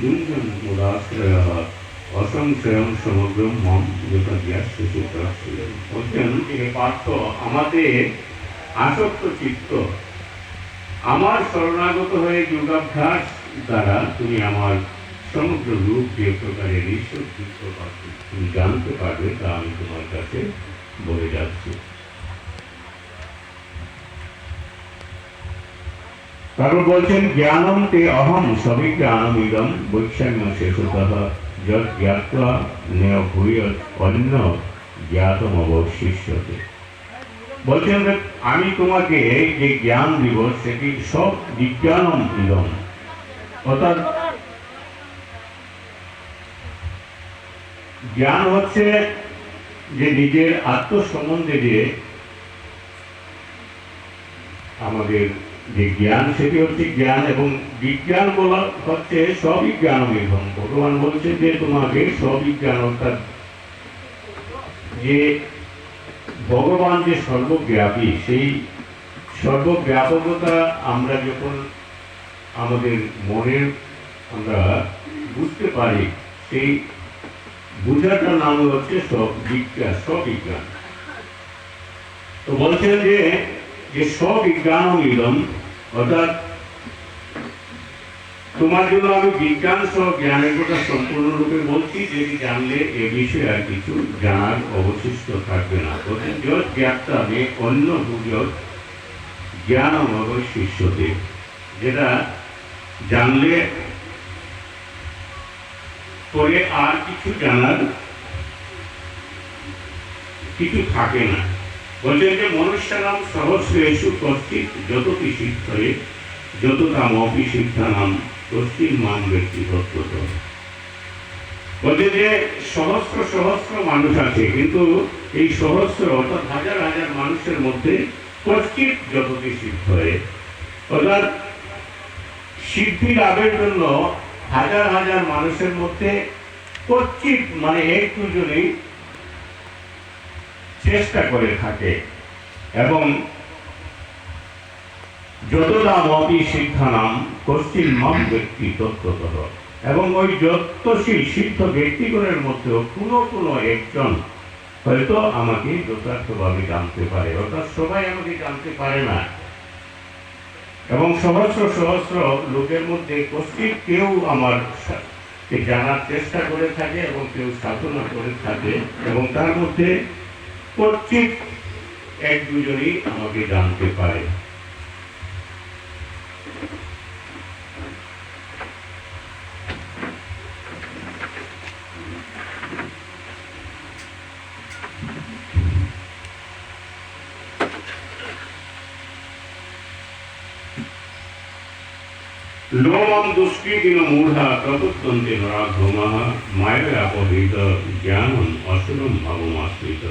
जुञ्जन् मुदाश्रयः অসংশয়ং সমগ্রম মম যোগাজ্ঞাস্য চিত্তাশ্রয়। বলছেন যে পার্থ, আমাদের আসক্ত চিত্ত আমার শরণাগত হয়ে যোগাভ্যাস দ্বারা তুমি আমার সমগ্র রূপ যে প্রকারের ঈশ্বর যুক্ত তুমি জানতে পারবে, তা আমি তোমার কাছে বলে যাচ্ছি। তারপর বলছেন জ্ঞানম তে অহম সবিজ্ঞানম ইদম বৈষম্য শেষতঃ যৎ জ্ঞাত্বা নেয় ভূয়ৎ অন্য জ্ঞাতম অবশিষ্যতে। বলছেন আমি তোমাকে যে জ্ঞান দিব সেটি সব বিজ্ঞানম ইদম, অর্থাৎ জ্ঞান হচ্ছে যে নিজের আত্মসম্বন্ধে যে আমাদের যে জ্ঞান, সেটি হচ্ছে জ্ঞান। এবং বিজ্ঞান বলা হচ্ছে সবিজ্ঞান এবং ভগবান বলছেন যে তোমাকে সবিজ্ঞান, অর্থাৎ যে ভগবান যে সর্বব্যাপী, সেই সর্বব্যাপকতা আমরা যখন আমাদের মনের আমরা বুঝতে পারি, সেই বুঝাটার নাম হচ্ছে সবিজ্ঞান। তো বলছেন যে সবিজ্ঞান মিলন, অর্থাৎ তোমার জন্য আমি বিজ্ঞান সহ জ্ঞানের কথা সম্পূর্ণরূপে বলছি, যেটি জানলে এ বিষয়ে আর কিছু জানার অবশিষ্ট থাকবে না। বলছেন যত জ্ঞাতা মে অন্য যত জ্ঞান অবশিষ্যতে, যেটা জানলে পরে আর কিছু জানার কিছু থাকে না। বলছেন যে মনুষ্যানাম সহস্রেষু কশ্চিৎ যতটি সিদ্ধয়ে যততামপি সিদ্ধানাম কশ্চিৎ মাম ব্যক্তি তত্ত্বতঃ। বলছেন যে সহস্র সহস্র মানুষ আছে, কিন্তু এই সহস্র অর্থাৎ হাজার হাজার মানুষের মধ্যে কশ্চিৎ যতটি সিদ্ধয়ে, অর্থাৎ সিদ্ধি লাভের জন্য হাজার হাজার মানুষের মধ্যে কশ্চিৎ মানে এক দুজনেই চেষ্টা করে থাকে। এবং যতদামপি সিদ্ধানাম কশ্চিৎ মাম ব্যক্তি তত্ত্বতঃ, এবং ওই যত্নশীল সিদ্ধ ব্যক্তিগণের মধ্যেও কোনো একজন হয়তো আমাকে যথার্থভাবে জানতে পারে, অর্থাৎ সবাই আমাকে জানতে পারে না। এবং সহস্র সহস্র লোকের মধ্যে কশ্চিৎ কেউ আমার জানার চেষ্টা করে থাকে এবং কেউ সাধনা করে থাকে, এবং তার মধ্যে কশ্চিৎ এক দুজনই আমাকে জানতে পারে। লোমম দুষ্কৃতিন মূঢ়া প্রবুদ্ধন্তে নরাধমাঃ মায়া অপহৃত জ্ঞানম অসুরম ভাবমাশ্রিত।